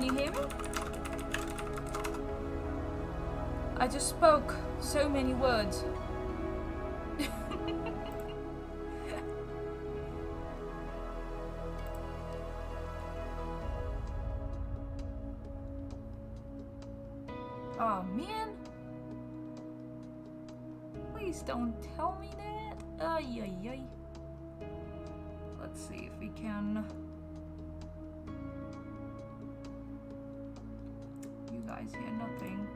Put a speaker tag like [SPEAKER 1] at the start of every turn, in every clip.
[SPEAKER 1] Can you hear me? I just spoke so many words. Oh man. Please don't tell me that. Ay, ay, ay. Let's see if we can. You guys hear nothing.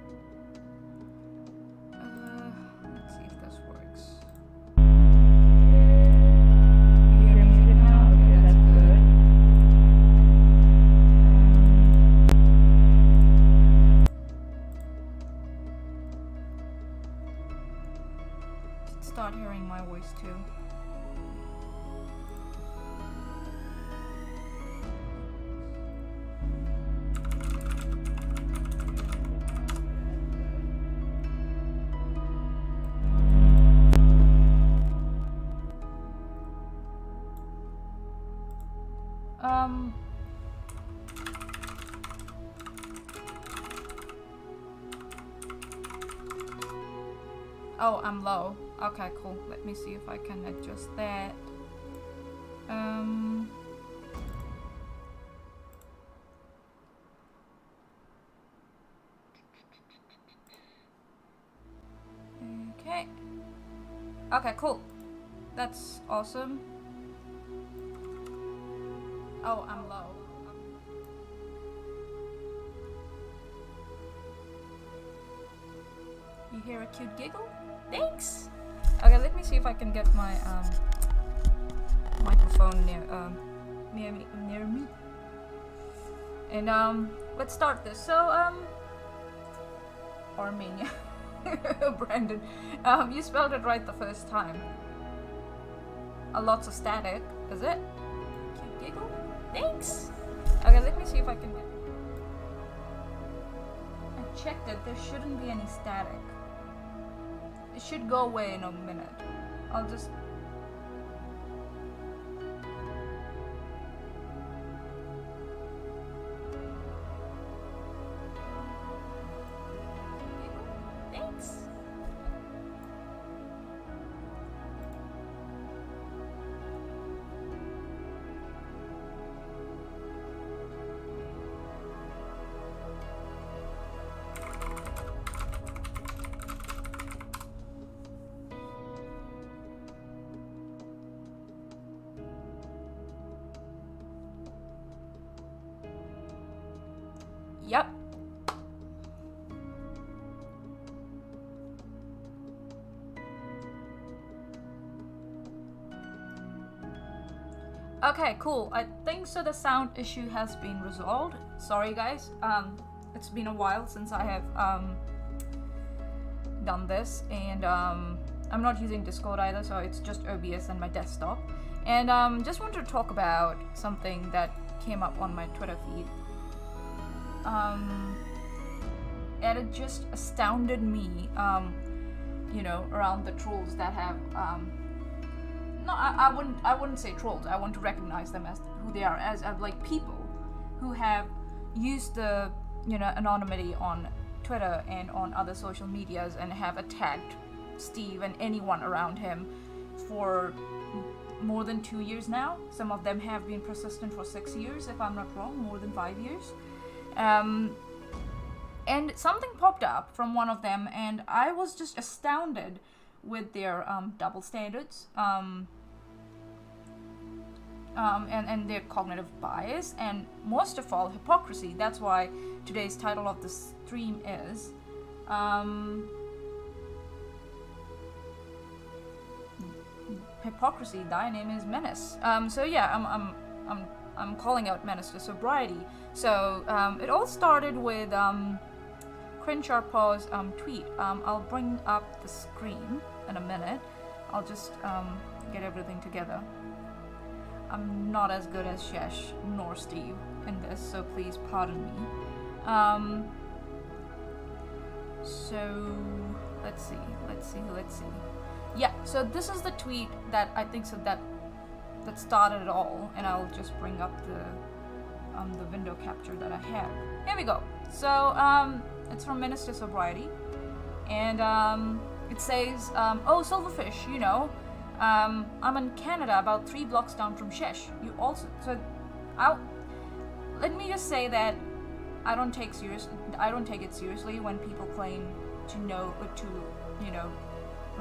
[SPEAKER 1] Let's see if this works. You hear music now? Okay, that's good. Start hearing my voice too. Oh, I'm low. Okay, cool. Let me see if I can adjust that. Okay. Okay, cool. That's awesome. Oh, I'm low. You hear a cute giggle? Thanks! Okay, let me see if I can get my microphone near me. And let's start this. So Armenia. Brandon, you spelled it right the first time. Lots of static, is it? Cute giggle? Thanks! Okay, let me see if I can get... I checked it, there shouldn't be any static. It should go away in a minute. I'll just... Thanks! Yep. Okay, cool. I think so the sound issue has been resolved. Sorry guys. It's been a while since I have done this, and I'm not using Discord either, so it's just OBS and my desktop. And just wanted to talk about something that came up on my Twitter feed. And it just astounded me, you know, around the trolls that have, no, I wouldn't say trolls. I want to recognize them as who they are, as like people who have used the, you know, anonymity on Twitter and on other social medias and have attacked Steve and anyone around him for more than 2 years now. Some of them have been persistent for 6 years, if I'm not wrong, more than 5 years. And something popped up from one of them, and I was just astounded with their double standards, and their cognitive bias, and most of all, hypocrisy. That's why today's title of the stream is Hypocrisy, thy name is menace. So yeah, I'm calling out menace to sobriety. So it all started with Crenshaw-Paw's tweet. I'll bring up the screen in a minute. I'll just get everything together. I'm not as good as Shesh nor Steve in this, so please pardon me. So let's see. Yeah, so this is the tweet that I think so that started it all, and I'll just bring up the the window capture that I have. Here we go. So it's from Menace to Sobriety, and it says, "Oh, Silverfish, you know, I'm in Canada, about 3 blocks down from Shesh. You also so, let me just say that I don't take it seriously when people claim to know or to, you know,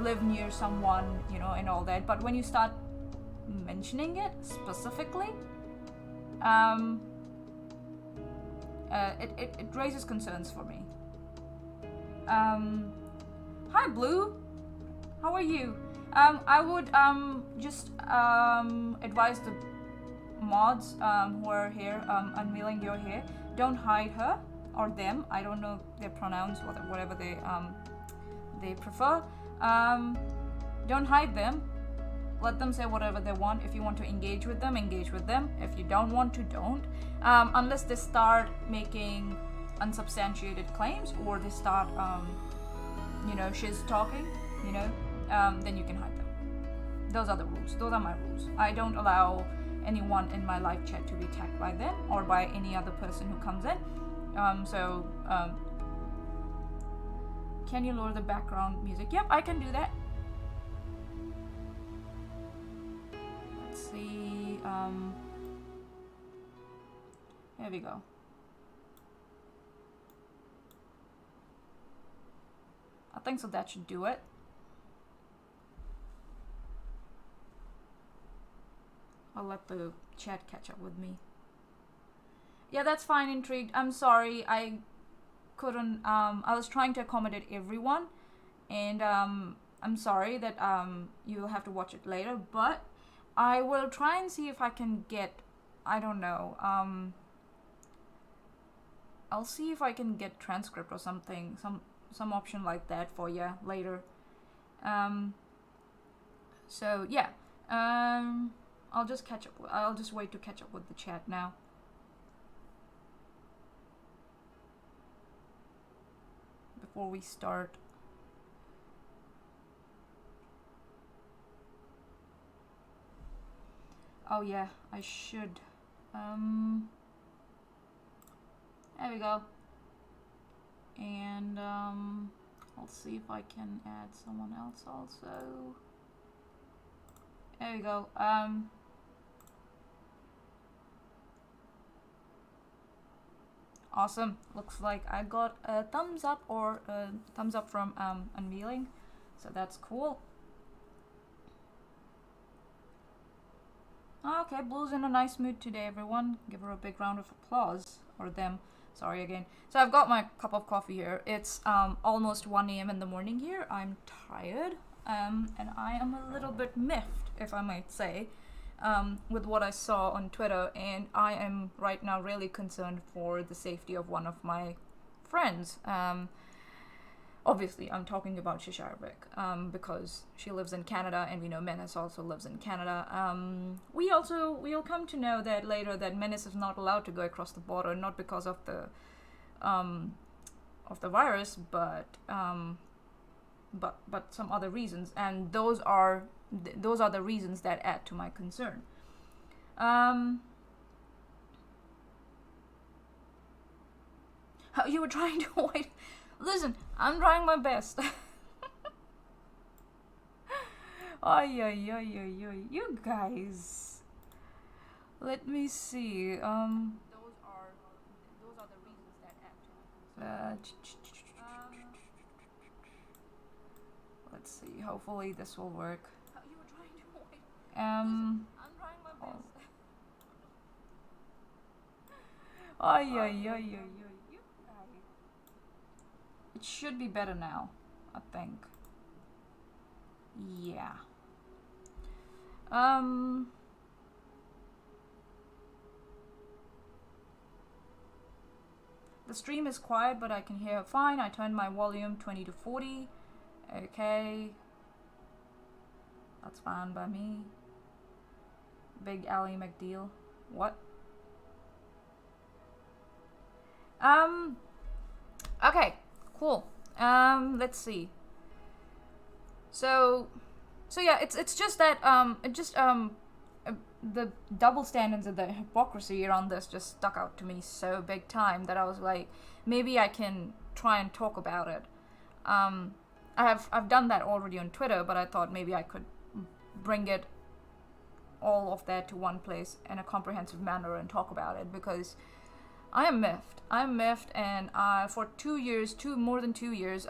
[SPEAKER 1] live near someone, you know, and all that. But when you start mentioning it specifically, it raises concerns for me. Hi Blue, how are you? I would just advise the mods who are here unveiling your hair, don't hide her or them. I don't know their pronouns, whatever they prefer. Don't hide them. Let them say whatever they want. If you want to engage with them, engage with them. If you don't want to, don't. Unless they start making unsubstantiated claims, or they start, you know, shiz talking, you know, then you can hide them. Those are the rules. Those are my rules. I don't allow anyone in my live chat to be attacked by them or by any other person who comes in. Can you lower the background music? Yep, I can do that. Let's see. There we go. I think so. That should do it. I'll let the chat catch up with me. Yeah, that's fine, Intrigued. I'm sorry, I couldn't, I was trying to accommodate everyone, and I'm sorry that you'll have to watch it later, but I will try and see if I can get, I don't know, I'll see if I can get transcript or something, some option like that for you later. So yeah, I'll just wait to catch up with the chat now. Before we start. Oh yeah, I should. There we go. And I'll see if I can add someone else also. There we go. Awesome. Looks like I got a thumbs up or a thumbs up from unveiling, so that's cool. Okay, Blue's in a nice mood today, everyone. Give her a big round of applause, or them. Sorry again. So I've got my cup of coffee here. It's almost 1 a.m. in the morning here. I'm tired, and I am a little bit miffed, if I might say, with what I saw on Twitter, and I am right now really concerned for the safety of one of my friends. Obviously, I'm talking about Shisharvik, because she lives in Canada, and we know Menace also lives in Canada. We'll come to know that later that Menace is not allowed to go across the border, not because of the virus, but some other reasons, and those are the reasons that add to my concern. You were trying to avoid. Listen, I'm trying my best. You guys. Let me see. Those are the reasons that add to my let's see. Hopefully this will work. You were trying to avoid. I'm trying my best. It should be better now, I think. Yeah. The stream is quiet, but I can hear fine. I turned my volume 20 to 40. Okay. That's fine by me. Big Ally McDeal. What? Okay. Cool. Let's see. So yeah, it's just that the double standards and the hypocrisy around this just stuck out to me so big time that I was like, maybe I can try and talk about it. I've done that already on Twitter, but I thought maybe I could bring it all of that to one place in a comprehensive manner and talk about it, because I am miffed. I'm miffed, and for more than 2 years,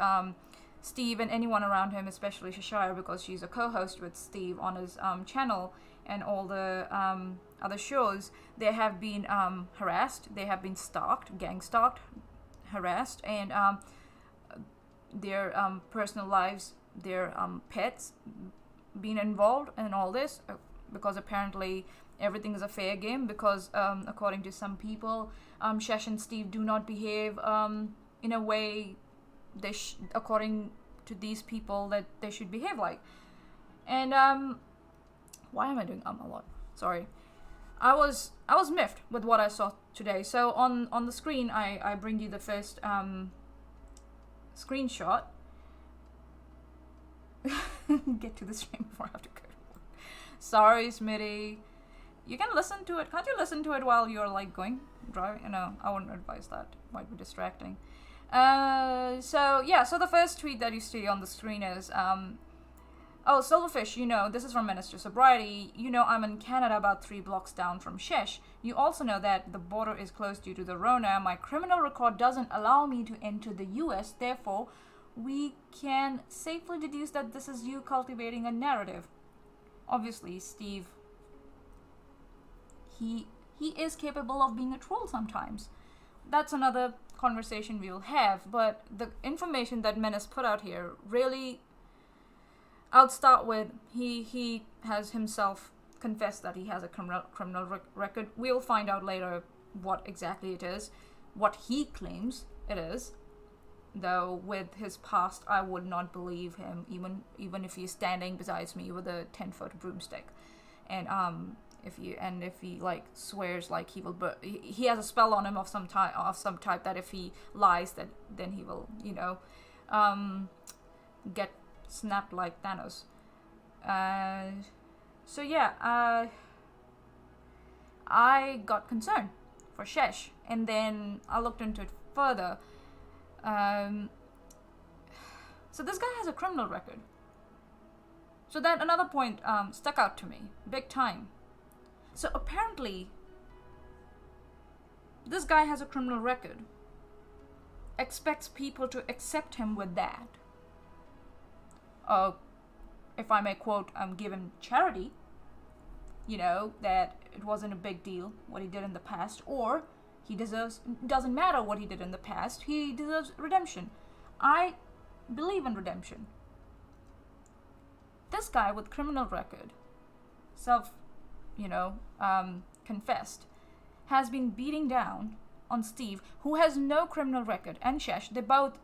[SPEAKER 1] Steve and anyone around him, especially Shashire, because she's a co-host with Steve on his channel and all the other shows, they have been harassed, they have been stalked, gang stalked, harassed, and their personal lives, their pets being involved in all this, because apparently everything is a fair game, because according to some people, Shesh and Steve do not behave in a way according to these people that they should behave like. And why am I doing a lot? Sorry. I was miffed with what I saw today. So on the screen, I bring you the first screenshot. Get to the stream before I have to go. Sorry, Smitty. You can listen to it. Can't you listen to it while you're like driving? No, I wouldn't advise that. It might be distracting. So the first tweet that you see on the screen is, oh, Silverfish, this is from menace2sobriet2. I'm in Canada, about 3 blocks down from Shesh. You also know that the border is closed due to the Rona. My criminal record doesn't allow me to enter the US. Therefore, we can safely deduce that this is you cultivating a narrative. Obviously, Steve, he is capable of being a troll sometimes. That's another conversation we will have, but the information that Menace put out here really, I'll start with, he has himself confessed that he has a criminal record. We'll find out later what exactly it is, what he claims it is, though with his past I would not believe him, even if he's standing beside me with a 10-foot broomstick, and if he like swears like he will he has a spell on him of some type that if he lies, that then he will get snapped like Thanos. So yeah, I got concerned for Shesh, and then I looked into it further. So this guy has a criminal record. So that another point stuck out to me big time. So apparently, this guy has a criminal record. Expects people to accept him with that. If I may quote, give him charity. That it wasn't a big deal what he did in the past, or he deserves. Doesn't matter what he did in the past. He deserves redemption. I believe in redemption. This guy with criminal record, confessed, has been beating down on Steve, who has no criminal record, and Shesh. They both,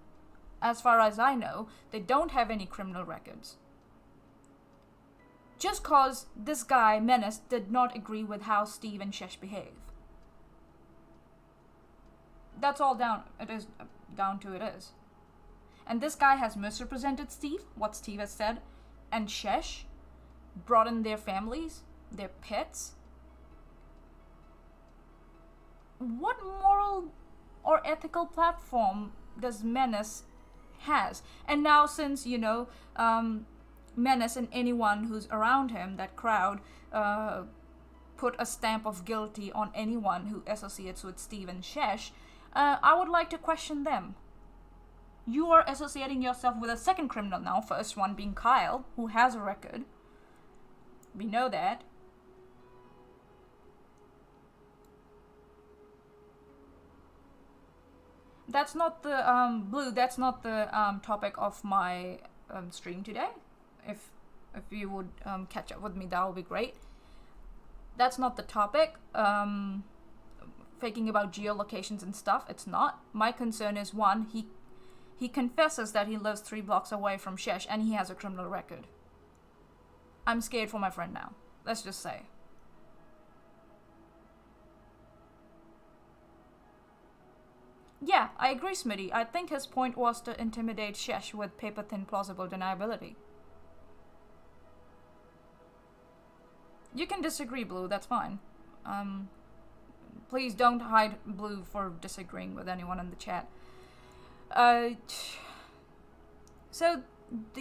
[SPEAKER 1] as far as I know, they don't have any criminal records. Just cause this guy, Menace, did not agree with how Steve and Shesh behave. That's all down to it is. And this guy has misrepresented Steve, what Steve has said, and Shesh, brought in their families, their pets. What moral or ethical platform does Menace has? And now since, Menace and anyone who's around him, that crowd, put a stamp of guilty on anyone who associates with Steve and Shesh, I would like to question them. You are associating yourself with a second criminal now, first one being Kyle, who has a record. We know that. That's not the Blue. That's not the topic of my stream today. If you would catch up with me, that would be great. That's not the topic. Faking about geolocations and stuff. It's not. My concern is, one, he confesses that he lives 3 blocks away from Shesh, and he has a criminal record. I'm scared for my friend now. Let's just say. Yeah, I agree, Smitty. I think his point was to intimidate Shesh with paper-thin plausible deniability. You can disagree, Blue, that's fine. Please don't hide Blue for disagreeing with anyone in the chat. So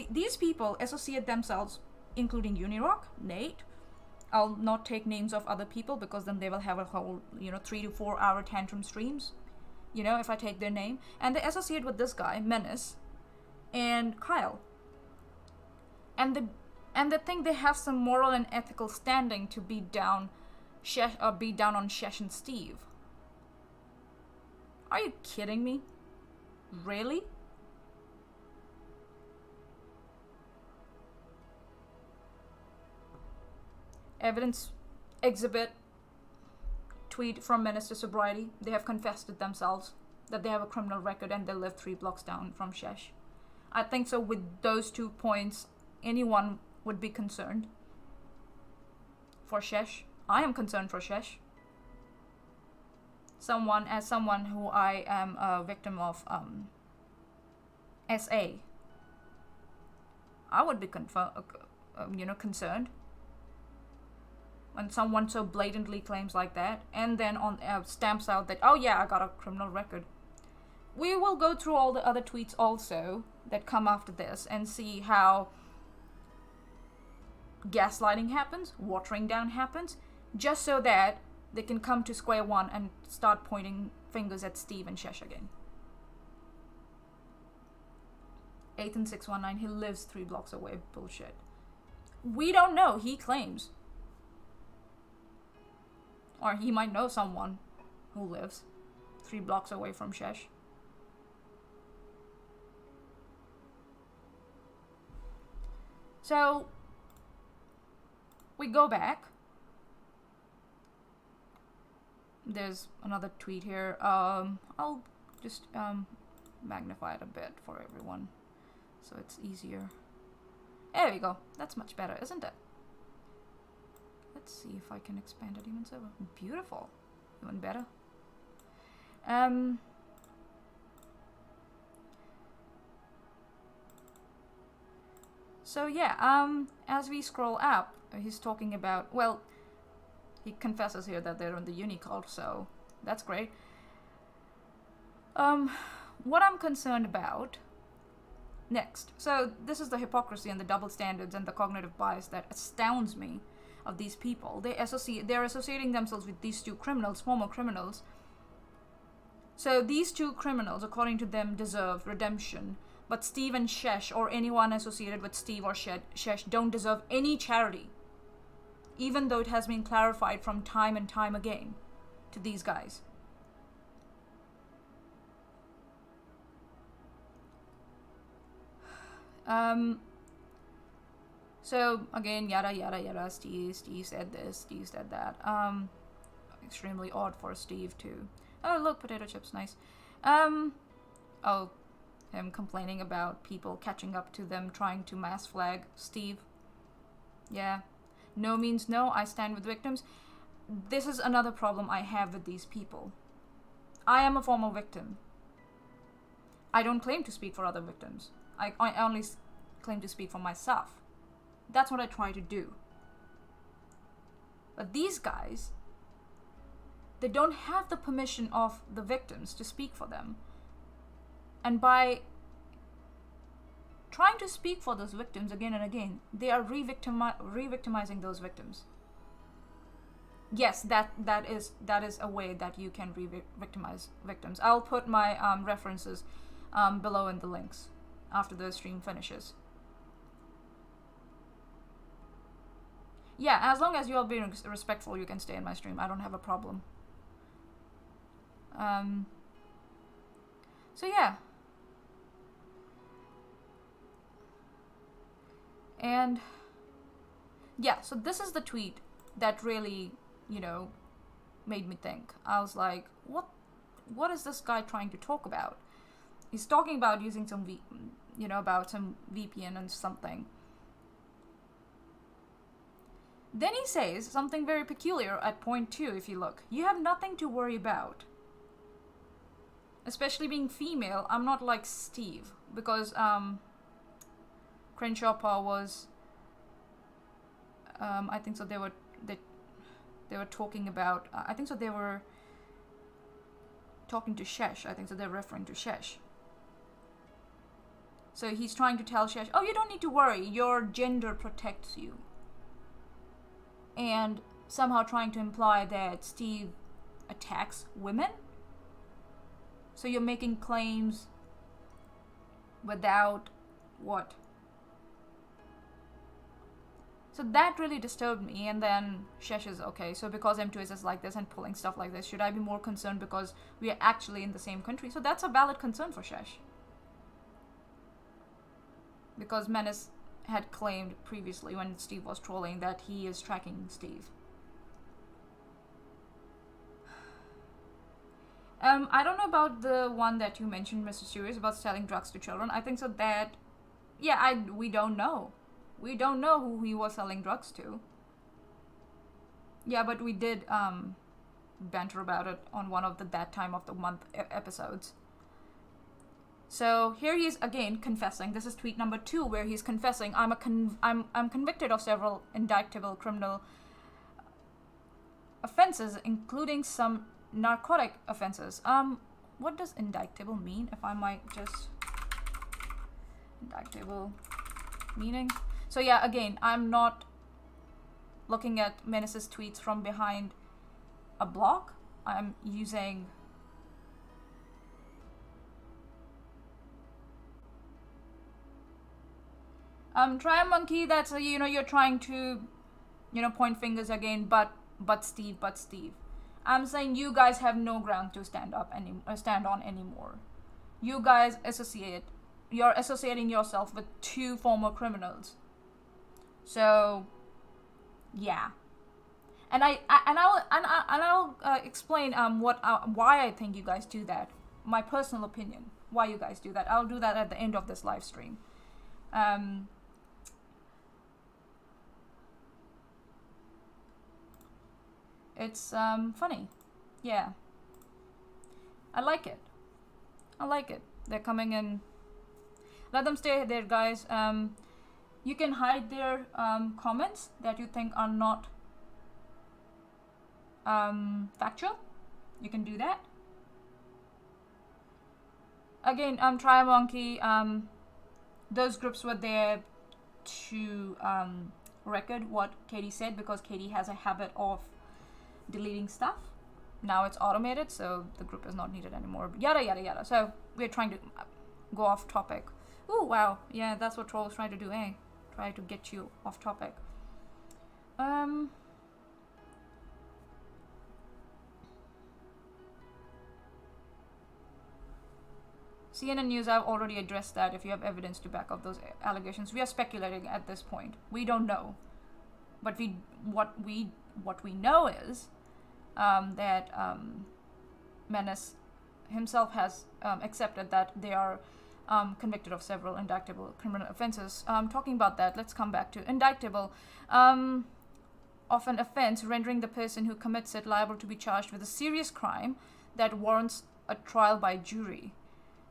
[SPEAKER 1] these people associate themselves, including Unirock, Nate. I'll not take names of other people because then they will have a whole, 3 to 4 hour tantrum streams, if I take their name. And they associate with this guy, Menace, and Kyle. And they think they have some moral and ethical standing to beat down on Shesh and Steve. Are you kidding me? Really? Evidence exhibit tweet from Menace to Sobriety. They have confessed it themselves that they have a criminal record and they live 3 blocks down from Shesh. I think so with those 2 points, anyone would be concerned. For Shesh. I am concerned for Shesh. Someone who I am a victim of SA. I would be concerned. When someone so blatantly claims like that, and then stamps out that, oh yeah, I got a criminal record. We will go through all the other tweets also that come after this and see how gaslighting happens, watering down happens, just so that they can come to square one and start pointing fingers at Steve and Shesh again. Ethan619, he lives 3 blocks away. Bullshit. We don't know, he claims. Or he might know someone who lives 3 blocks away from Shesh. So, we go back. There's another tweet here. I'll just magnify it a bit for everyone so it's easier. There we go. That's much better, isn't it? Let's see if I can expand it even so. Beautiful. Even better. So yeah, as we scroll up, he's talking about, well, he confesses here that they're in the uni cult, so that's great. What I'm concerned about next. So this is the hypocrisy and the double standards and the cognitive bias that astounds me of these people. They're associating themselves with these 2 criminals, former criminals. So these 2 criminals, according to them, deserve redemption. But Steve and Shesh, or anyone associated with Steve or Shesh, don't deserve any charity. Even though it has been clarified from time and time again to these guys. So again, yada yada yada. Steve said this. Steve said that. Extremely odd for Steve too. Oh look, potato chips, nice. Oh, him complaining about people catching up to them, trying to mass flag Steve. Yeah, no means no. I stand with victims. This is another problem I have with these people. I am a former victim. I don't claim to speak for other victims. I only claim to speak for myself. That's what I try to do. But these guys, they don't have the permission of the victims to speak for them. And by trying to speak for those victims again and again, they are re-victimizing those victims. Yes, that is a way that you can re-victimize victims. I'll put my references below in the links after the stream finishes. Yeah, as long as you are being respectful, you can stay in my stream. I don't have a problem. So yeah. And yeah, so this is the tweet that really, made me think. I was like, what is this guy trying to talk about? He's talking about using some about some VPN and something. Then he says something very peculiar at point 2, if you look. You have nothing to worry about. Especially being female, I'm not like Steve. Because, Crenshaw was, I think so they were they were talking about, I think so they were talking to Shesh. I think so they're referring to Shesh. So he's trying to tell Shesh, oh, you don't need to worry, your gender protects you. And somehow trying to imply that Steve attacks women. So you're making claims without what? So that really disturbed me. And then Shesh is, okay, so because M2S is like this and pulling stuff like this, should I be more concerned because we are actually in the same country? So that's a valid concern for Shesh. Because Menace had claimed previously when Steve was trolling that he is tracking Steve. I don't know about the one that you mentioned, Mr. Stewart, about selling drugs to children. I think so that, yeah, we don't know. We don't know who he was selling drugs to. Yeah, but we did banter about it on one of the That Time of the Month episodes. So here he is again confessing. This is tweet number 2 where he's confessing, I'm convicted of several indictable criminal offenses, including some narcotic offenses. What does indictable mean? If I might just indictable meaning. So yeah, again, I'm not looking at Menace's tweets from behind a block. I'm using try a monkey. That's you're trying to point fingers again, but Steve. I'm saying you guys have no ground to stand on anymore. You guys you're associating yourself with 2 former criminals. So yeah, and I'll explain why I think you guys do that. My personal opinion, why you guys do that. I'll do that at the end of this live stream. It's funny. Yeah, I like it. They're coming in. Let them stay there, guys. You can hide their comments that you think are not factual. You can do that. Again, try a monkey. Those groups were there to record what Katie said, because Katie has a habit of deleting stuff. Now it's automated, so the group is not needed anymore. Yada yada yada. So we're trying to go off topic. Ooh, wow. Yeah, that's what trolls try to do, eh? Try to get you off topic. CNN News, I've already addressed that. If you have evidence to back up those allegations, we are speculating at this point. We don't know, but what we know is that Menace himself has accepted that they are convicted of several indictable criminal offenses. Talking about that, let's come back to indictable of an offense rendering the person who commits it liable to be charged with a serious crime that warrants a trial by jury,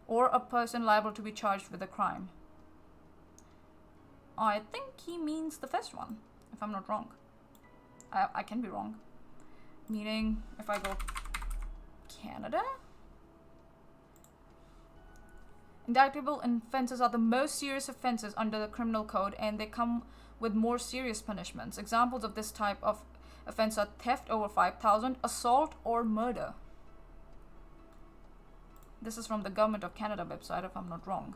[SPEAKER 1] or a person liable to be charged with a crime. I think he means the first one, if I'm not wrong. I can be wrong. Meaning, if I go Canada? Indictable offenses are the most serious offenses under the criminal code, and they come with more serious punishments. Examples of this type of offense are theft over 5,000, assault, or murder. This is from the Government of Canada website, if I'm not wrong.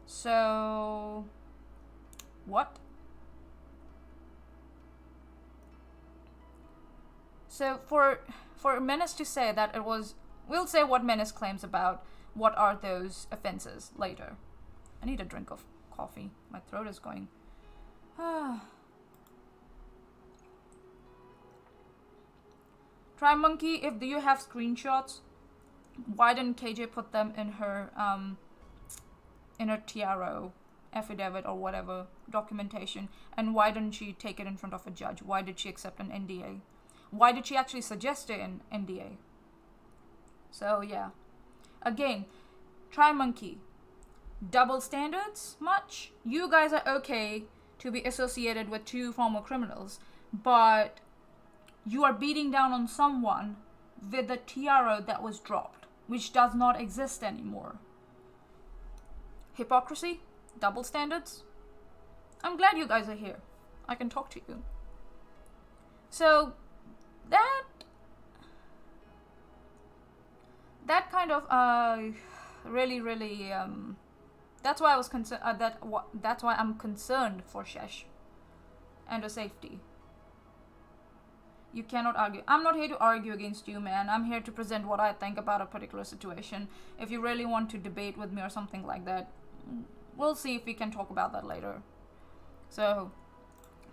[SPEAKER 1] So, what? So for Menace to say that it was, we'll say what Menace claims about what are those offenses later. I need a drink of coffee. My throat is going. Try monkey, if do you have screenshots? Why didn't KJ put them in her TRO affidavit or whatever documentation? And why didn't she take it in front of a judge? Why did she accept an NDA? Why did she actually suggest an NDA? So yeah, again, try monkey. Double standards much? You guys are okay to be associated with two former criminals, but you are beating down on someone with a tiara that was dropped, which does not exist anymore. Hypocrisy? Double standards? I'm glad you guys are here. I can talk to you. So, that kind of really that's why I was concerned. That's why I'm concerned for Shesh and her safety. You cannot argue. I'm not here to argue against you, man. I'm here to present what I think about a particular situation. If you really want to debate with me or something like that, we'll see if we can talk about that later. So,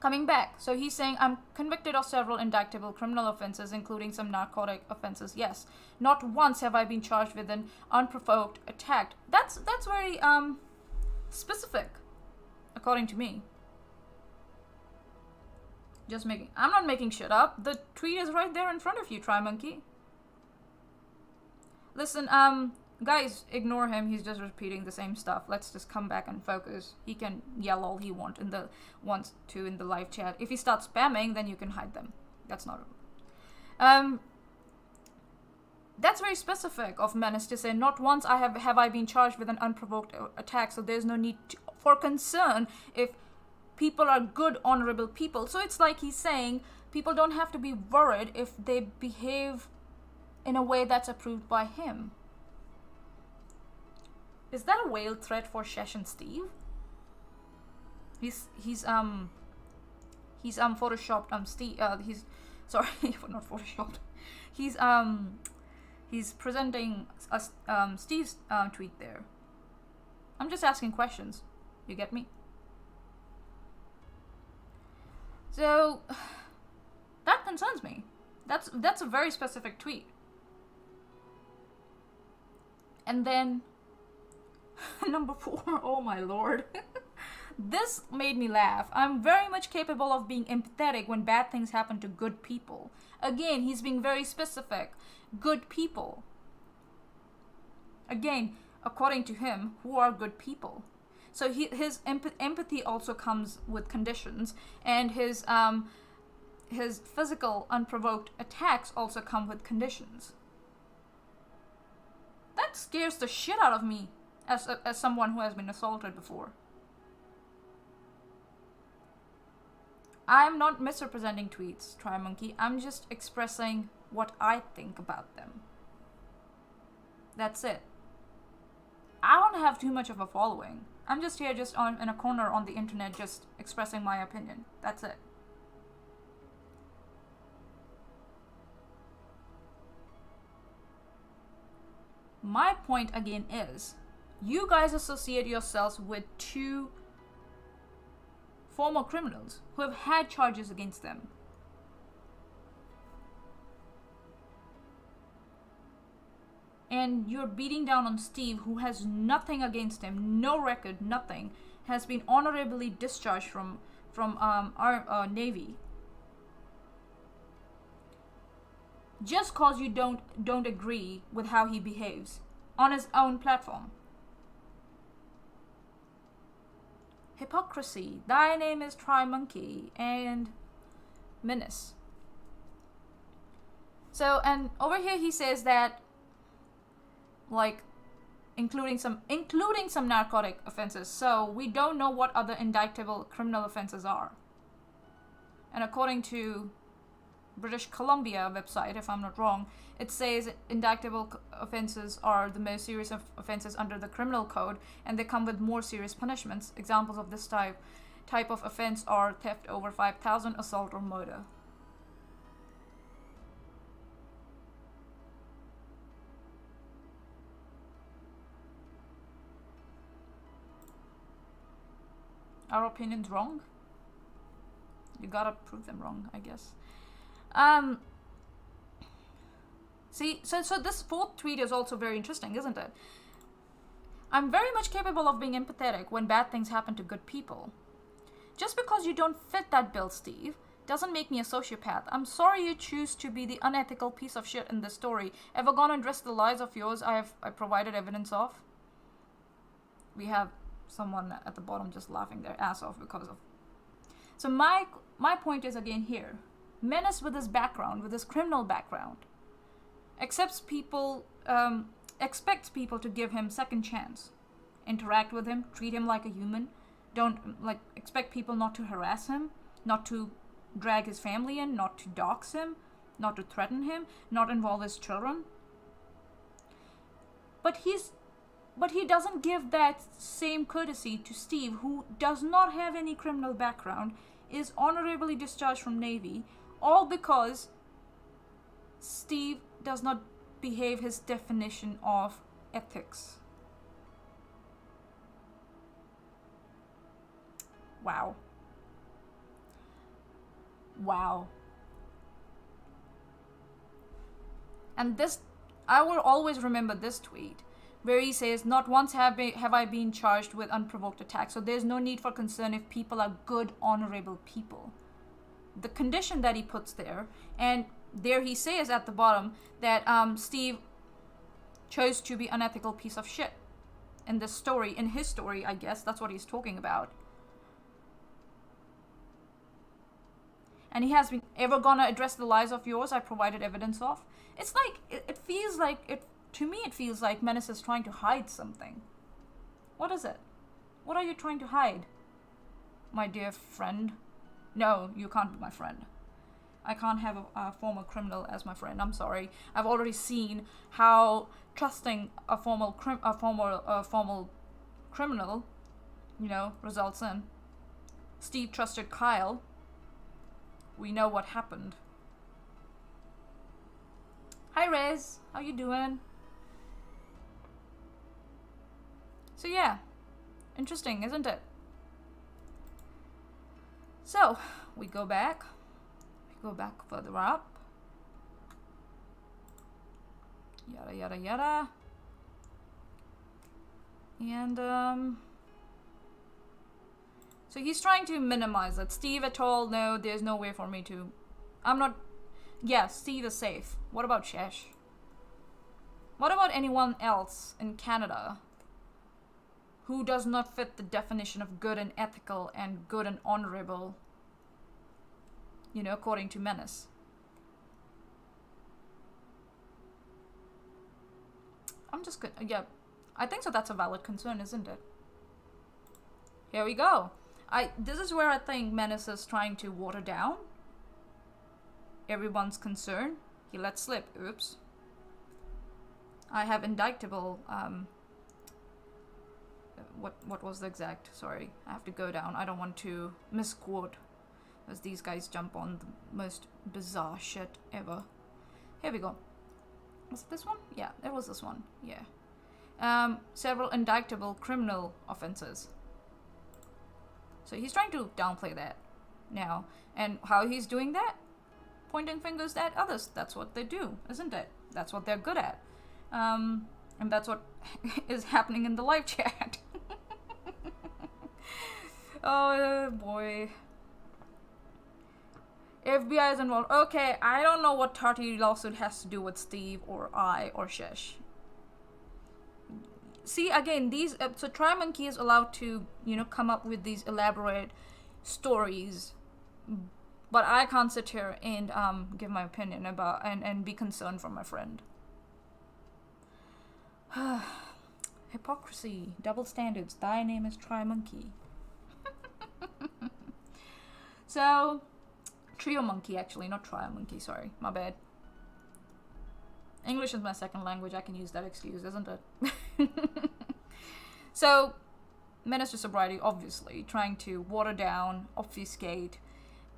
[SPEAKER 1] coming back. So he's saying, I'm convicted of several indictable criminal offenses, including some narcotic offenses. Yes. Not once have I been charged with an unprovoked attack. That's very specific, according to me. I'm not making shit up. The tweet is right there in front of you, Try Monkey. Listen, guys, ignore him. He's just repeating the same stuff. Let's just come back and focus. He can yell all he wants in the live chat. If he starts spamming, then you can hide them. That's not that's very specific of Menace to say, not once have I been charged with an unprovoked attack, so there's no need for concern if people are good, honorable people. So it's like he's saying people don't have to be worried if they behave in a way that's approved by him. Is that a whale threat for Shesh and Steve? He's photoshopped Steve. He's sorry, not photoshopped. He's presenting Steve's tweet there. I'm just asking questions. You get me? So that concerns me. That's a very specific tweet. And then number 4, oh my lord. This made me laugh. I'm very much capable of being empathetic when bad things happen to good people. Again, he's being very specific. Good people. Again, according to him, who are good people? So his empathy also comes with conditions, and his physical unprovoked attacks also come with conditions. That scares the shit out of me as someone who has been assaulted before. I'm not misrepresenting tweets, Try Monkey. I'm just expressing what I think about them. That's it. I don't have too much of a following. I'm just here in a corner on the internet just expressing my opinion. That's it. My point again is, you guys associate yourselves with two former criminals who have had charges against them. And you're beating down on Steve, who has nothing against him, no record, nothing, has been honorably discharged from our Navy. Just cause you don't agree with how he behaves on his own platform. Hypocrisy. Thy name is Try Monkey and Menace. So, and over here he says that, like, including some narcotic offenses. So we don't know what other indictable criminal offenses are. And according to British Columbia website, if I'm not wrong, it says indictable offenses are the most serious offenses under the criminal code, and they come with more serious punishments. Examples of this type of offense are theft over 5,000, assault, or murder. Our opinions wrong? You gotta prove them wrong, I guess. See, so this 4th tweet is also very interesting, isn't it? I'm very much capable of being empathetic when bad things happen to good people. Just because you don't fit that bill, Steve, doesn't make me a sociopath. I'm sorry you choose to be the unethical piece of shit in this story. Ever gonna address the lies of yours I provided evidence of? We have someone at the bottom just laughing their ass off because of So my point is again here. Menace, with his background, with his criminal background, expects people to give him second chance, interact with him, treat him like a human. Don't expect people not to harass him, not to drag his family in, not to dox him, not to threaten him, not involve his children. But he doesn't give that same courtesy to Steve, who does not have any criminal background, is honorably discharged from Navy, all because Steve does not behave his definition of ethics. Wow. And this, I will always remember this tweet where he says, "Not once have I been charged with unprovoked attack, so there's no need for concern if people are good, honorable people." The condition that he puts there, and there he says at the bottom that Steve chose to be unethical piece of shit. In this story, in his story, I guess that's what he's talking about. And he has been ever gonna address the lies of yours I provided evidence of. It's like, it feels like, to me it feels like Menace is trying to hide something. What is it? What are you trying to hide, my dear friend? No, you can't be my friend. I can't have a former criminal as my friend. I'm sorry. I've already seen how trusting a formal criminal, results in. Steve trusted Kyle. We know what happened. Hi, Rez. How you doing? So yeah, interesting, isn't it? So we go back further up. Yada yada yada. And so he's trying to minimize it. Steve at all, no, there's no way for me to. Steve is safe. What about Shesh? What about anyone else in Canada who does not fit the definition of good and ethical and good and honorable, according to Menace? I'm just good. Yeah, I think so. That's a valid concern, isn't it? Here we go. This is where I think Menace is trying to water down everyone's concern. He let slip. Oops. I have indictable. What was the exact? Sorry, I have to go down. I don't want to misquote, as these guys jump on the most bizarre shit ever. Here we go. Was it this one? Yeah, there was this one. Yeah. Several indictable criminal offenses. So he's trying to downplay that now. And how he's doing that? Pointing fingers at others. That's what they do, isn't it? That's what they're good at. And that's what is happening in the live chat. Oh boy. FBI is involved. Okay, I don't know what Tati lawsuit has to do with Steve or I or Shesh. See, again, so Try Monkey is allowed to, come up with these elaborate stories, but I can't sit here and give my opinion about and be concerned for my friend. Hypocrisy, double standards. Thy name is Try Monkey. So, Trio Monkey, actually, not Trio Monkey. Sorry, my bad. English is my second language. I can use that excuse, isn't it? So, Menace to Sobriety, obviously, trying to water down, obfuscate,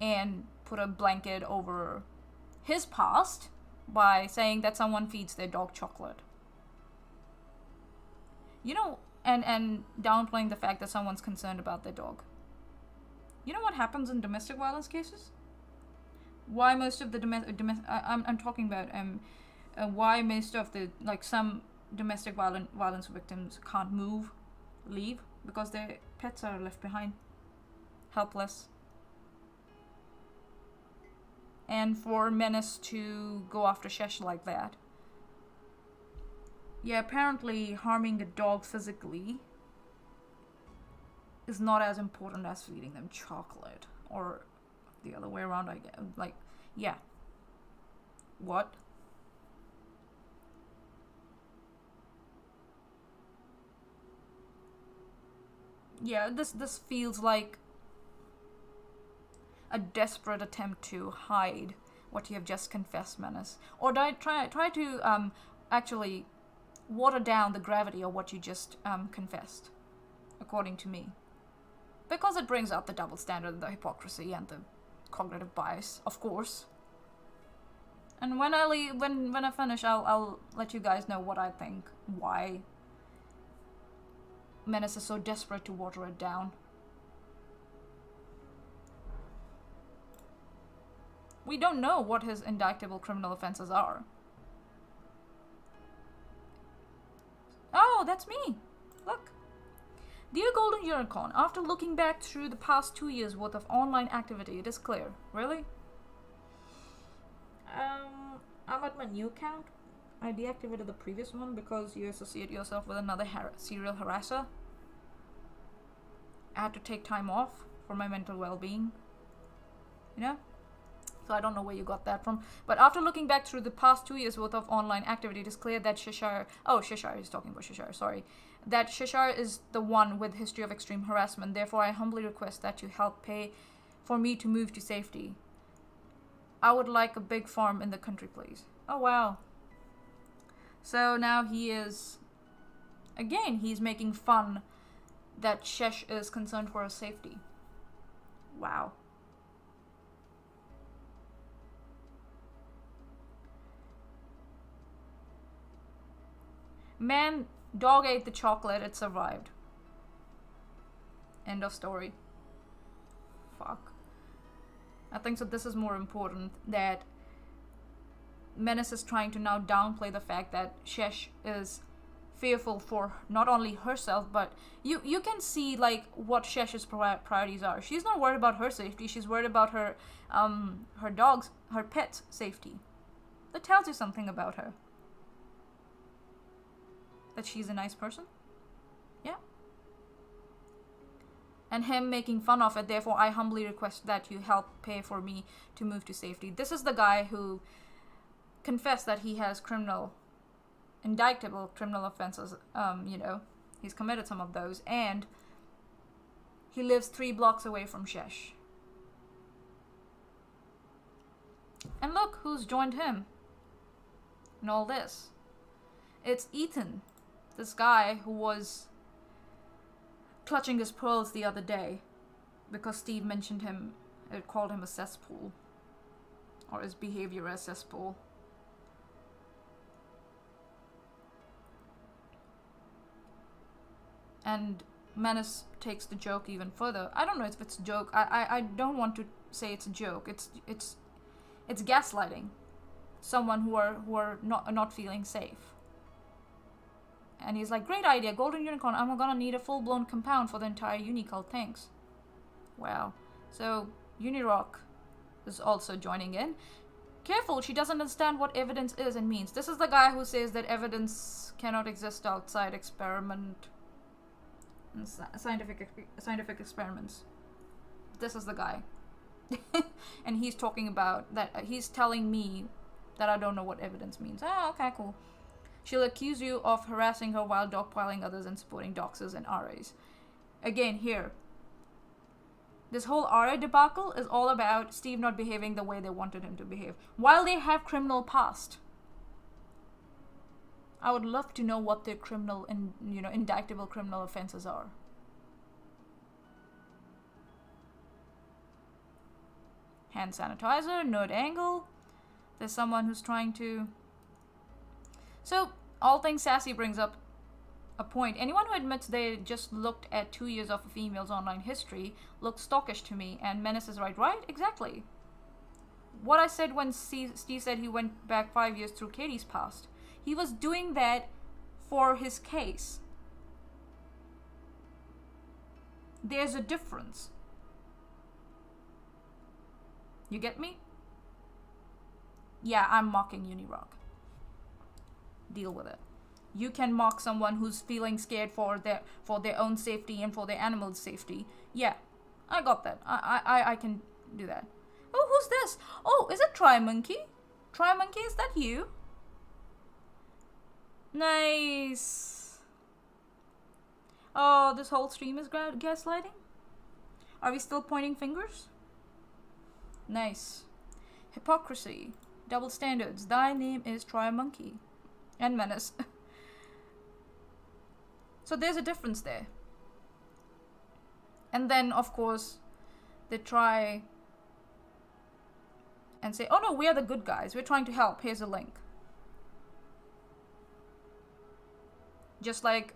[SPEAKER 1] and put a blanket over his past by saying that someone feeds their dog chocolate. And downplaying the fact that someone's concerned about their dog. You know what happens in domestic violence cases? Why most of the I'm talking about why most of the some domestic violence victims can't leave, because their pets are left behind, helpless. And for Menace to go after Shesh like that. Yeah, apparently harming a dog physically is not as important as feeding them chocolate. or the other way around, I guess. Like, yeah. What? Yeah, this feels like a desperate attempt to hide what you have just confessed, Menace, or try to actually water down the gravity of what you just confessed, according to me, because it brings out the double standard, the hypocrisy, and the cognitive bias, of course. And when I finish, I'll let you guys know what I think, why Menace is so desperate to water it down. We don't know what his indictable criminal offenses are. Oh, that's me. Look. Dear Golden Unicorn, after looking back through the past 2 years worth of online activity, it is clear. Really? I'm at my new account. I deactivated the previous one because you associate yourself with another serial harasser. I had to take time off for my mental well-being. You know? So I don't know where you got that from. But after looking back through the past 2 years worth of online activity, it is clear that Cheshire... Oh, Cheshire is talking about Cheshire, sorry. That Cheshire is the one with history of extreme harassment. Therefore, I humbly request that you help pay for me to move to safety. I would like a big farm in the country, please. Oh, wow. So now he is... Again, he's making fun that Shesh is concerned for his safety. Wow. Man, dog ate the chocolate, it survived. End of story. Fuck. I think so this is more important, that Menace is trying to now downplay the fact that Shesh is fearful for not only herself, but you can see like what Shesh's priorities are. She's not worried about her safety, she's worried about her dog's, her pet's safety. That tells you something about her. That she's a nice person? Yeah. And him making fun of it, therefore I humbly request that you help pay for me to move to safety. This is the guy who confessed that he has indictable criminal offenses, you know, he's committed some of those, and he lives 3 blocks away from Shesh. And look who's joined him in all this. It's Ethan, this guy who was clutching his pearls the other day because Steve mentioned him, called him a cesspool, or his behavior as cesspool. And Menace takes the joke even further. I don't know if it's a joke. I don't want to say it's a joke. It's gaslighting someone who are not feeling safe. And he's like, great idea, Golden Unicorn, I'm gonna need a full-blown compound for the entire Unicult, thanks. Wow. So, Unirock is also joining in. Careful, she doesn't understand what evidence is and means. This is the guy who says that evidence cannot exist outside experiment and scientific experiments. This is the guy. And he's talking about that, he's telling me that I don't know what evidence means. Oh, okay, cool. She'll accuse you of harassing her while dogpiling others and supporting doxers and RAs. Again, here. This whole RA debacle is all about Steve not behaving the way they wanted him to behave, while they have criminal past. I would love to know what their criminal and, you know, indictable criminal offenses are. Hand sanitizer, nerd angle. There's someone who's trying to... So, All Things Sassy brings up a point. Anyone who admits they just looked at 2 years of a female's online history looks stalkish to me, and Menace is right. Right? Exactly. What I said when Steve said he went back 5 years through Katie's past. He was doing that for his case. There's a difference. You get me? Yeah, I'm mocking Unirock. Deal with it. You can mock someone who's feeling scared for their own safety and for their animal's safety. Yeah, I got that. I can do that. Oh, who's this? Oh, is it Try Monkey? Try Monkey, is that you? Nice. Oh, this whole stream is gaslighting? Are we still pointing fingers? Nice. Hypocrisy. Double standards. Thy name is Try Monkey. And Menace. So there's a difference there. And then, of course, they try and say, oh no, we are the good guys. We're trying to help. Here's a link. Just like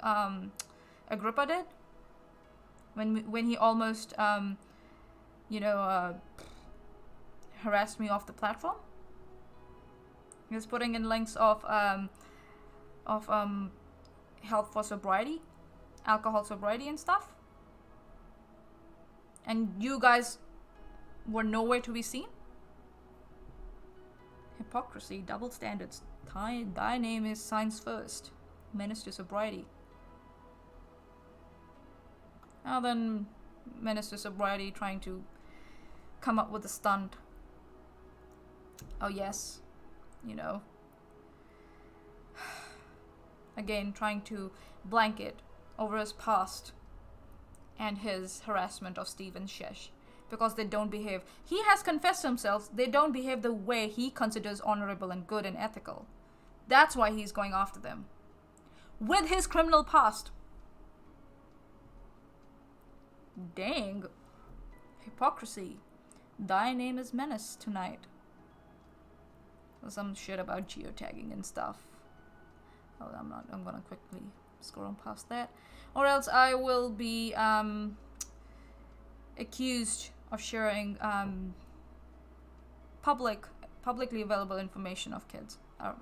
[SPEAKER 1] Agrippa did. When he almost, harassed me off the platform. He was putting in links of health for sobriety, alcohol sobriety and stuff. And you guys were nowhere to be seen. Hypocrisy, double standards. Thy name is science first. Menace to sobriety. Now then, Menace to sobriety trying to come up with a stunt. Oh yes, again trying to blanket over his past and his harassment of Steve and Shesh, because they don't behave. He has confessed himself, they don't behave the way he considers honorable and good and ethical. That's why he's going after them. With his criminal past. Dang. Hypocrisy. Thy name is Menace tonight. Some shit about geotagging and stuff. Oh, I'm gonna quickly scroll past that. Or else I will be accused of sharing publicly available information of kids. Of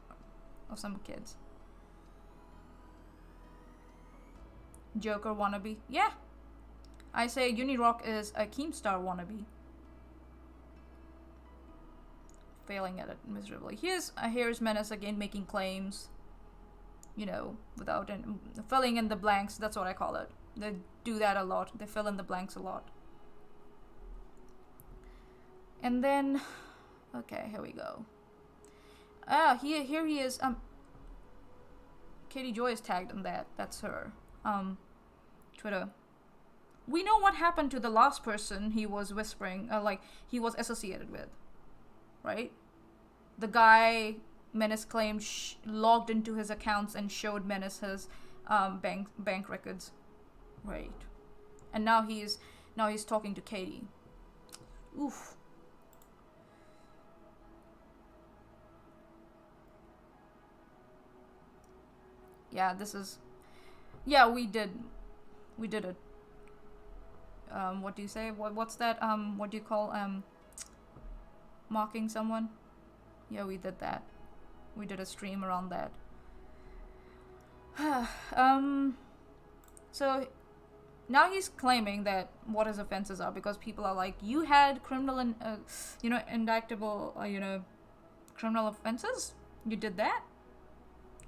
[SPEAKER 1] some kids. Joker wannabe. Yeah. I say Unirock is a Keemstar wannabe. Failing at it miserably. Here's Menace again making claims. Without filling in the blanks. That's what I call it. They do that a lot. They fill in the blanks a lot. And then, okay, here we go. Here he is. Katie Joy is tagged in that. That's her. Twitter. We know what happened to the last person he was whispering, he was associated with, right? The guy Menace claimed logged into his accounts and showed Menace his bank records, right? And now he's talking to Katie. Oof. Yeah, this is. Yeah, we did it. What do you say? What's that? What do you call mocking someone? Yeah, we did that. We did a stream around that. So now he's claiming that what his offenses are, because people are like, you had criminal and indictable criminal offenses. You did that,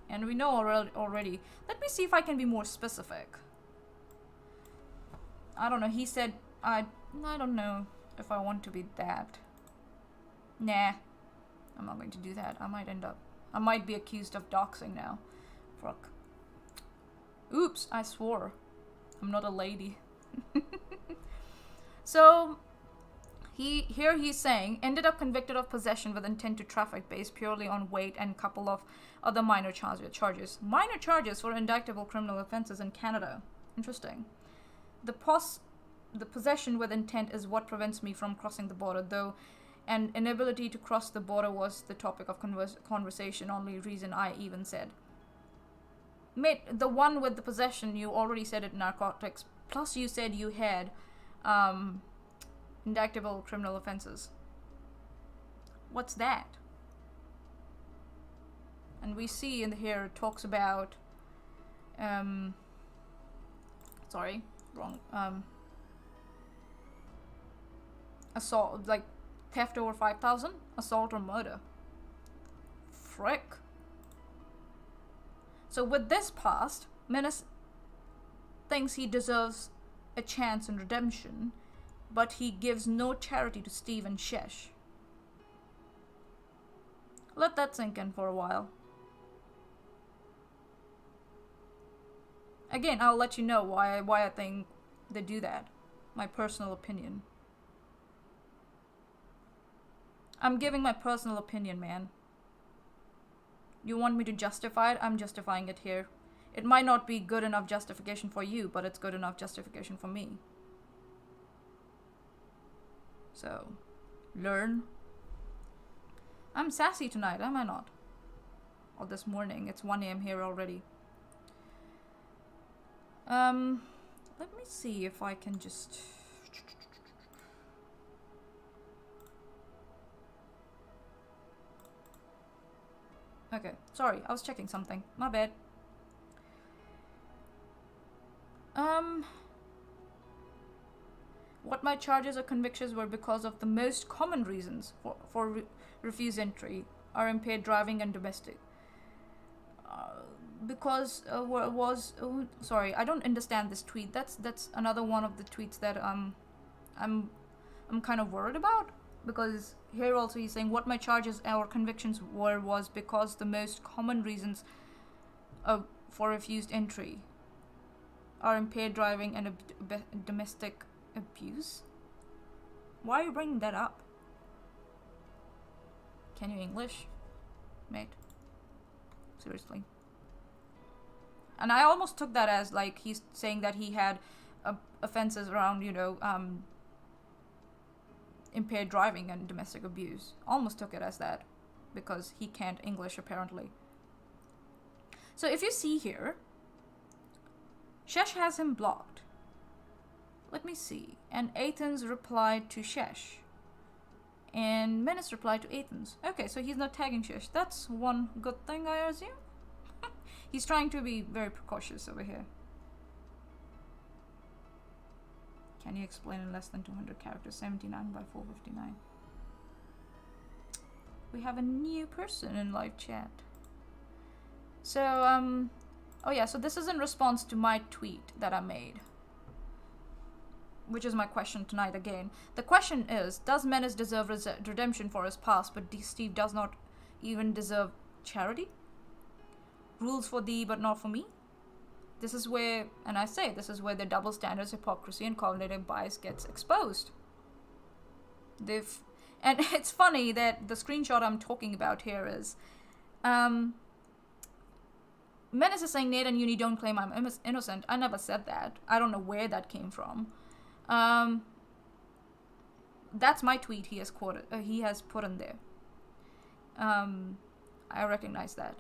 [SPEAKER 1] and we know already. Let me see if I can be more specific. I don't know. He said I don't know if I want to be that. Nah, I'm not going to do that. I might be accused of doxing now. Fuck. Oops, I swore. I'm not a lady. So, he's saying, ended up convicted of possession with intent to traffic based purely on weight and couple of other minor charges. Minor charges for indictable criminal offenses in Canada. Interesting. The possession with intent is what prevents me from crossing the border, though an inability to cross the border was the topic of conversation, only reason I even said. Mate, the one with the possession, you already said it in narcotics, plus you said you had indictable criminal offenses. What's that? And we see in here it talks about assault, like theft over 5,000, assault or murder. Frick. So with this past, Menace thinks he deserves a chance in redemption but he gives no charity to Steve and Shesh. Let that sink in for a while. Again, I'll let you know why I think they do that. My personal opinion. I'm giving my personal opinion, man. You want me to justify it? I'm justifying it here. It might not be good enough justification for you, but it's good enough justification for me. So, learn. I'm sassy tonight, am I not? Or this morning. It's 1 a.m. here already. Let me see if I can just... Okay, sorry, I was checking something. My bad. What my charges or convictions were because of the most common reasons for refuse entry are impaired driving and domestic. Because sorry, I don't understand this tweet. That's another one of the tweets that I'm kind of worried about, because here also he's saying what my charges or convictions was because the most common reasons for refused entry are impaired driving and domestic abuse. Why are you bringing that up? Can you English, mate? Seriously. And I almost took that as like he's saying that he had offenses around, impaired driving and domestic abuse. Almost took it as that because he can't English apparently. So if you see here, Shesh has him blocked. Let me see. And Athens replied to Shesh. And Menace replied to Athens. Okay, so he's not tagging Shesh. That's one good thing, I assume. He's trying to be very precautious over here. Can you explain in less than 200 characters? 79 by 459. We have a new person in live chat. So, oh yeah, so this is in response to my tweet that I made, which is my question tonight again. The question is, does Menace deserve redemption for his past, but Steve does not even deserve charity? Rules for thee, but not for me? This is where, and I say, this is where the double standards, hypocrisy, and cognitive bias gets exposed. And it's funny that the screenshot I'm talking about here is, Menace is saying, Nate and Uni don't claim I'm innocent. I never said that. I don't know where that came from. That's my tweet he has quoted. He has put in there. I recognize that,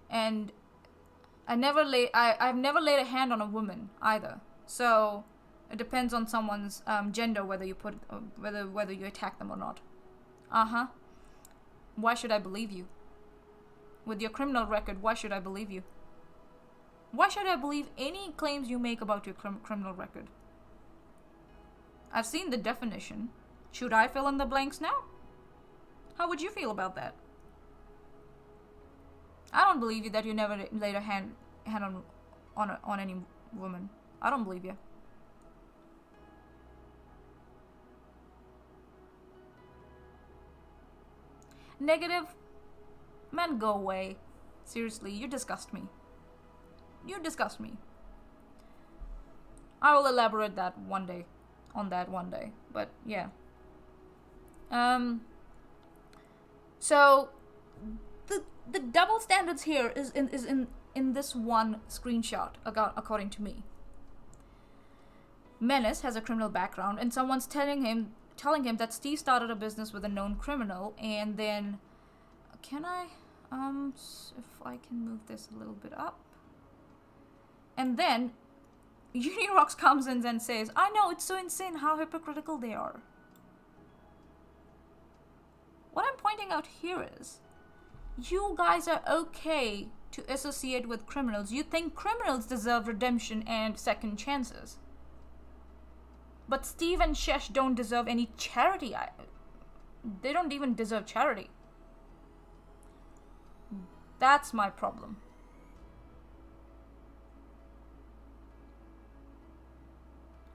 [SPEAKER 1] and I've never laid a hand on a woman either. So it depends on someone's gender whether you put whether you attack them or not. Why should I believe you? With your criminal record, why should I believe you? Why should I believe any claims you make about your criminal record? I've seen the definition. Should I fill in the blanks now? How would you feel about that? I don't believe you that you never laid a hand on any woman. I don't believe you. Negative? Man, go away. Seriously, you disgust me. You disgust me. I will elaborate on that one day. But yeah. So the double standards here is in this one screenshot, according to me. Menace has a criminal background, and someone's telling him that Steve started a business with a known criminal, and then can I if I can move this a little bit up, and then Unirox comes in and says, I know, it's so insane how hypocritical they are. What I'm pointing out here is, you guys are okay to associate with criminals. You think criminals deserve redemption and second chances. But Steve and Shesh don't deserve any charity. They don't even deserve charity. That's my problem.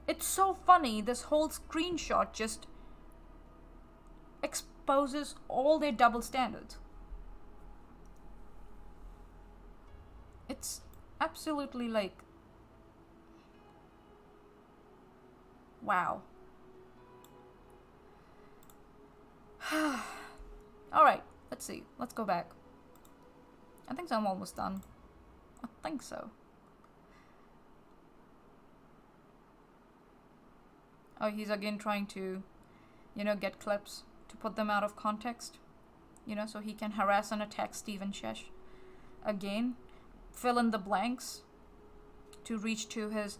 [SPEAKER 1] It's so funny. This whole screenshot just exposes all their double standards. It's absolutely like, wow. All right, let's see. Let's go back. I think I'm almost done. I think so. Oh, he's again trying to, get clips to put them out of context. So he can harass and attack Steve and Shesh. Again, fill in the blanks to reach to his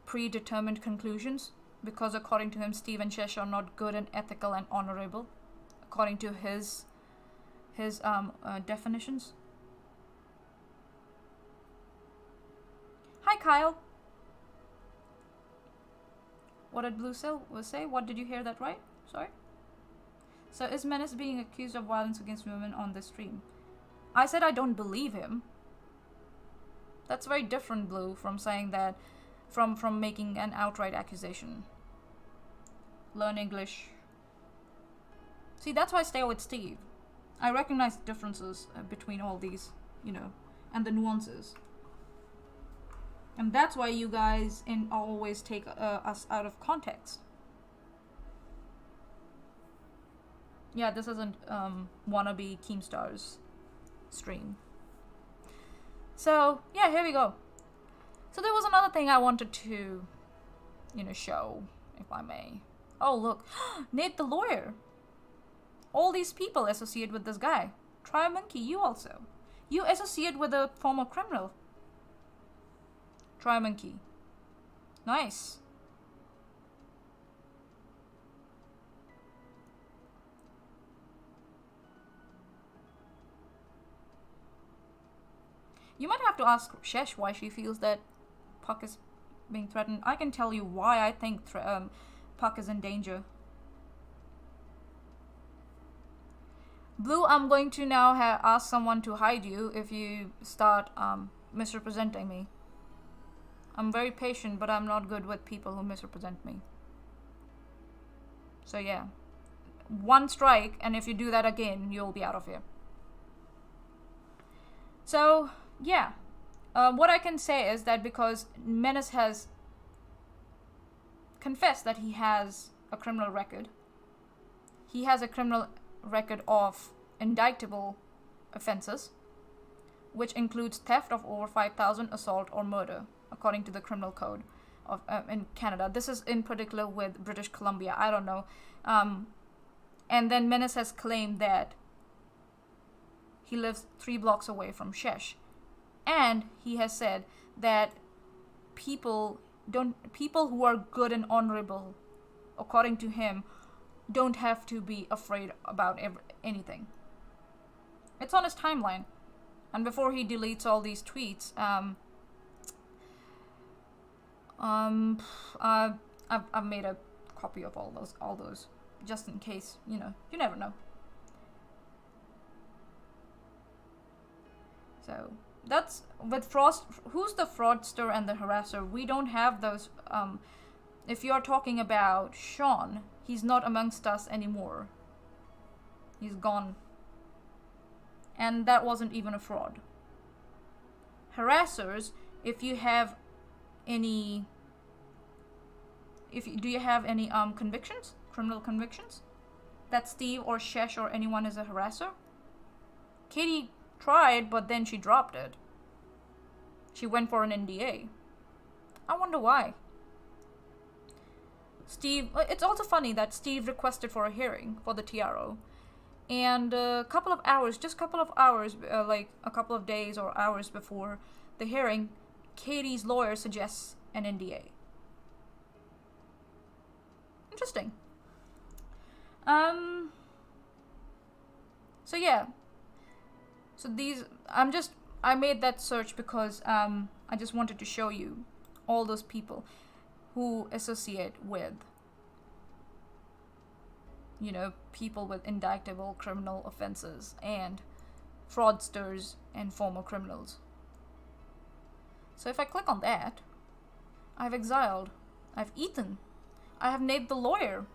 [SPEAKER 1] predetermined conclusions. Because according to him, Steve and Shesh are not good and ethical and honorable. According to his definitions. Hi, Kyle. What did Blue say? What did you hear that right? Sorry? So is Menace being accused of violence against women on this stream? I said I don't believe him. That's very different, Blue, from saying that, from making an outright accusation. Learn English. See, that's why I stay with Steve. I recognize the differences between all these, and the nuances. And that's why you guys always take us out of context. Yeah, this isn't wannabe Keemstar's stream. So, yeah, here we go. So there was another thing I wanted to, show, if I may. Oh, look. Nate the lawyer. All these people associate with this guy. Try a monkey, you also. You associate with a former criminal. Try a monkey. Nice. You might have to ask Shesh why she feels that Puck is being threatened. I can tell you why I think Puck is in danger. Blue, I'm going to now ask someone to hide you if you start misrepresenting me. I'm very patient, but I'm not good with people who misrepresent me. So yeah. One strike, and if you do that again, you'll be out of here. So, yeah. What I can say is that because Menace has confessed that he has a criminal record, he has a criminal record of indictable offenses, which includes theft of over 5,000, assault or murder, according to the criminal code of in Canada. This is in particular with British Columbia. I don't know. And then Menace has claimed that he lives 3 blocks away from Shesh. And he has said that people who are good and honorable, according to him, don't have to be afraid about anything. It's on his timeline. And before he deletes all these tweets, I've made a copy of all those, just in case, you never know. So that's with Frost. Who's the fraudster and the harasser? We don't have those. If you're talking about Sean, he's not amongst us anymore. He's gone. And that wasn't even a fraud. Harassers, if you have any, do you have any convictions, criminal convictions, that Steve or Shesh or anyone is a harasser? Katie tried, but then she dropped it. She went for an NDA. I wonder why. Steve, it's also funny that Steve requested for a hearing for the TRO, and a couple of hours, like a couple of days or hours before the hearing, Katie's lawyer suggests an NDA. Interesting. So yeah. So I made that search because I just wanted to show you all those people who associate with, people with indictable criminal offenses and fraudsters and former criminals. So if I click on that, I've exiled I have Ethan. I have Nate the lawyer.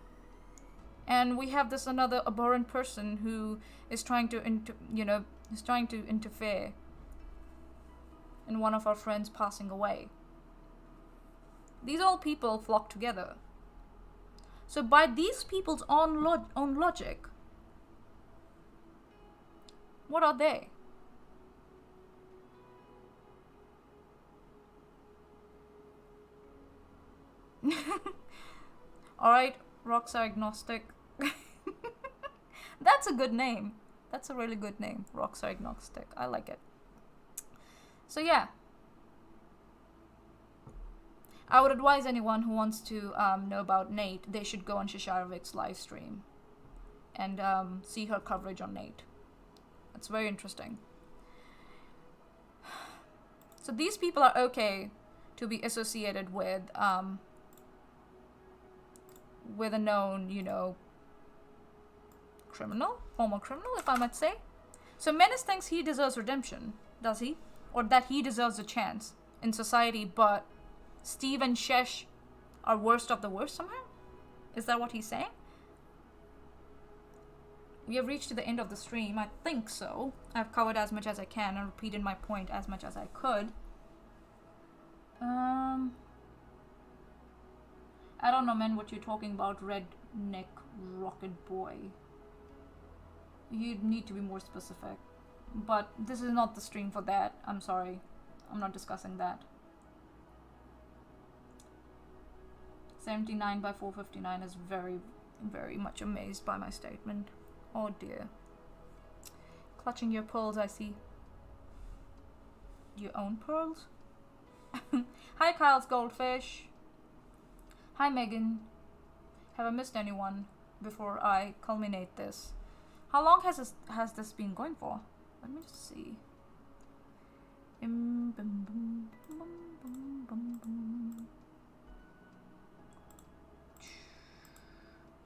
[SPEAKER 1] And we have this another abhorrent person who is trying to interfere in one of our friends passing away. These all people flock together. So by these people's own logic, what are they? Alright, rocks are agnostic. That's a good name. That's a really good name. Rocks are agnostic. I like it. So yeah. I would advise anyone who wants to know about Nate, they should go on Shisharovich's live stream and see her coverage on Nate. It's very interesting. So these people are okay to be associated with a known, former criminal, if I might say. So Menace thinks he deserves redemption, does he? Or that he deserves a chance in society, but Steve and Shesh are worst of the worst somehow? Is that what he's saying? We have reached to the end of the stream. I think so. I've covered as much as I can and repeated my point as much as I could. I don't know, man, what you're talking about, redneck rocket boy. You need to be more specific. But this is not the stream for that. I'm sorry. I'm not discussing that. 79 by 459 is very, very much amazed by my statement. Oh dear. Clutching your pearls, I see. Your own pearls? Hi, Kyle's Goldfish. Hi, Megan. Have I missed anyone before I culminate this? How long has this been going for? Let me just see.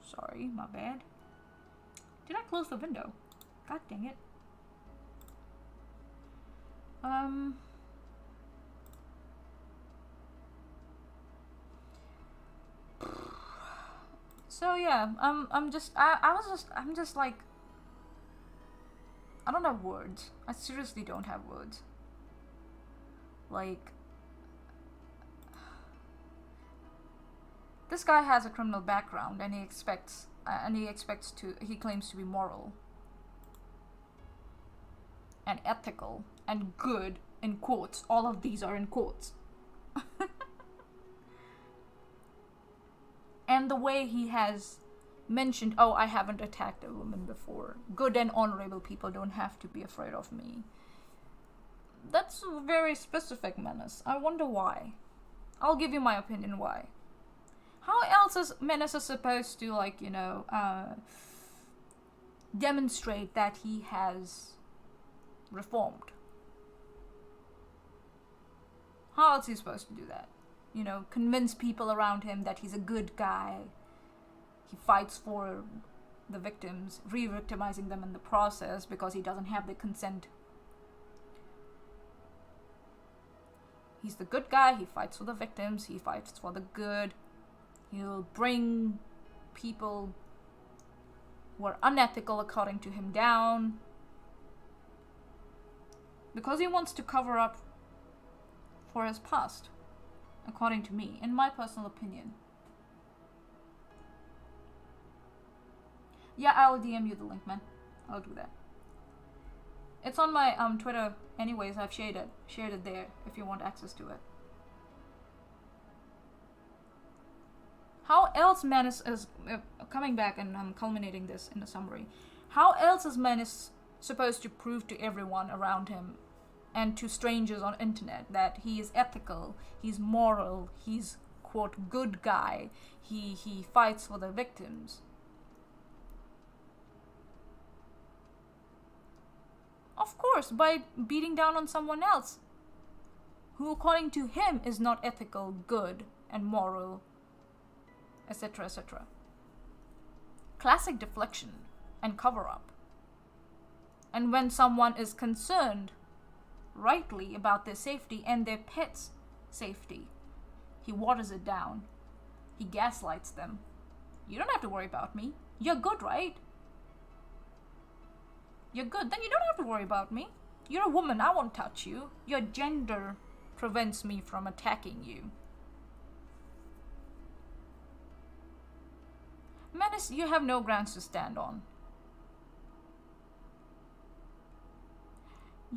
[SPEAKER 1] Sorry, my bad. Did I close the window? God dang it. So yeah, I'm just like, I don't have words. I seriously don't have words. Like, this guy has a criminal background, and he claims to be moral and ethical and good, in quotes. All of these are in quotes. And the way he has mentioned, oh, I haven't attacked a woman before. Good and honorable people don't have to be afraid of me. That's a very specific, Menace. I wonder why. I'll give you my opinion why. How else is Menace supposed to, like, demonstrate that he has reformed? How else is he supposed to do that? Convince people around him that he's a good guy. He fights for the victims, re-victimizing them in the process because he doesn't have their consent. He's the good guy, he fights for the victims, he fights for the good. He'll bring people who are unethical according to him down. Because he wants to cover up for his past. According to me, in my personal opinion. Yeah, I'll DM you the link, man. I'll do that. It's on my Twitter anyways. I've shared it there if you want access to it. How else Menace is coming back, and I'm culminating this in a summary. How else is Menace supposed to prove to everyone around him and to strangers on internet that he is ethical, he's moral, he's, quote, good guy, he fights for the victims? Of course, by beating down on someone else who, according to him, is not ethical, good, and moral, etc., etc. Classic deflection and cover-up. And when someone is concerned rightly about their safety and their pets' safety, he waters it down He gaslights them. You don't have to worry about me. You're good, right? You're good. Then you don't have to worry about me. You're a woman. I won't touch you. Your gender prevents me from attacking you. Menace, you have no grounds to stand on.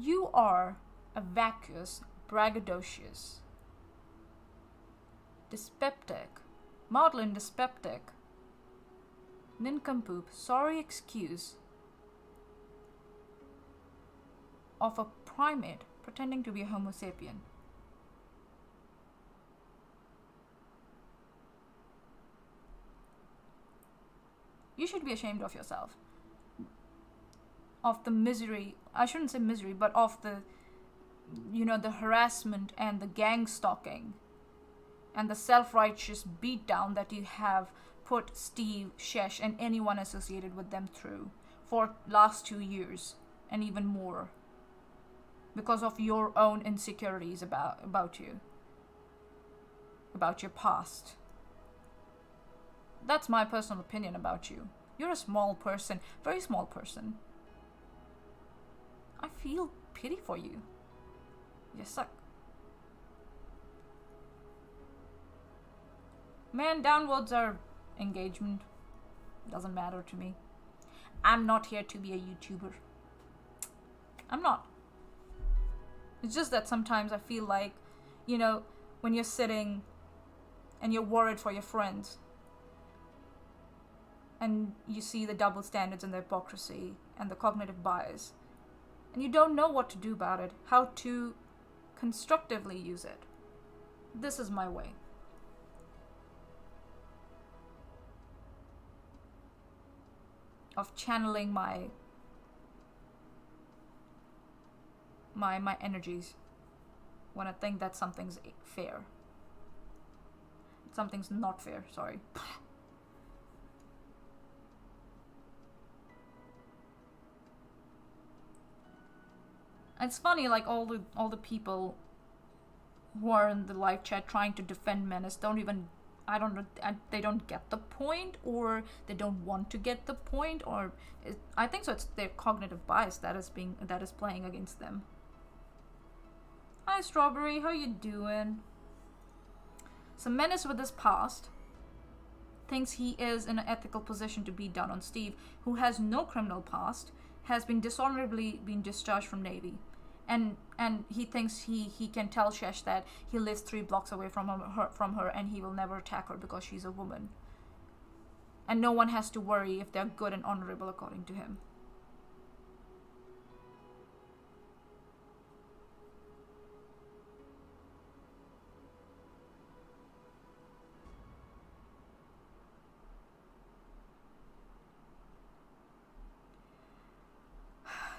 [SPEAKER 1] You are a vacuous, braggadocious, dyspeptic, maudlin dyspeptic, nincompoop, sorry excuse of a primate pretending to be a Homo sapien. You should be ashamed of yourself. Of the misery, I shouldn't say misery, but of the, the harassment and the gang stalking and the self-righteous beatdown that you have put Steve, Shesh, and anyone associated with them through for last 2 years and even more because of your own insecurities about you, about your past. That's my personal opinion about you. You're a small person, very small person. I feel pity for you. You suck. Man, downwards are engagement. Doesn't matter to me. I'm not here to be a YouTuber. I'm not. It's just that sometimes I feel like, when you're sitting and you're worried for your friends and you see the double standards and the hypocrisy and the cognitive bias, and you don't know what to do about it, how to constructively use it. This is my way. Of channeling my energies when I think that something's fair. Something's not fair, sorry. It's funny, like all the people who are in the live chat trying to defend Menace don't even, I don't know, they don't get the point, or they don't want to get the point, or I think so. It's their cognitive bias that is playing against them. Hi Strawberry, how you doing? So Menace, with his past, thinks he is in an ethical position to beat down on Steve, who has no criminal past, has been dishonorably discharged from Navy. And he thinks he can tell Shesh that he lives 3 blocks away from her and he will never attack her because she's a woman. And no one has to worry if they're good and honorable according to him.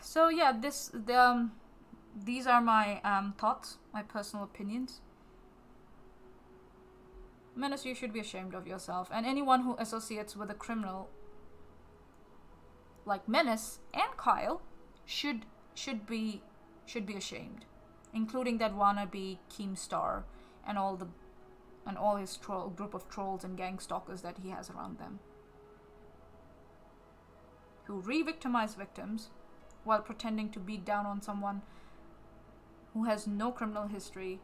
[SPEAKER 1] So yeah, these are my thoughts, my personal opinions. Menace, you should be ashamed of yourself, and anyone who associates with a criminal like Menace and Kyle should be ashamed, including that wannabe Keemstar and all his group of trolls and gang stalkers that he has around them, who re-victimize victims while pretending to beat down on someone who has no criminal history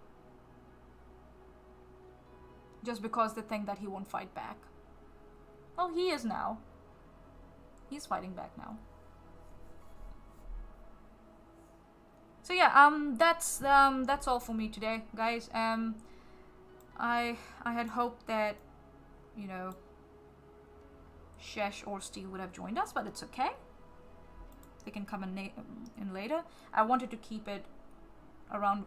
[SPEAKER 1] just because they think that he won't fight back. Well, he is now. He's fighting back now. So yeah, that's all for me today, guys. I had hoped that, Shesh or Steve would have joined us, but it's okay. They can come in later. I wanted to keep it around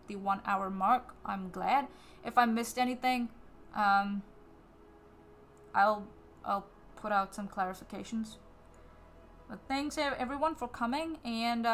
[SPEAKER 1] the 1 hour mark. I'm glad. If I missed anything, I'll put out some clarifications. But thanks everyone for coming, and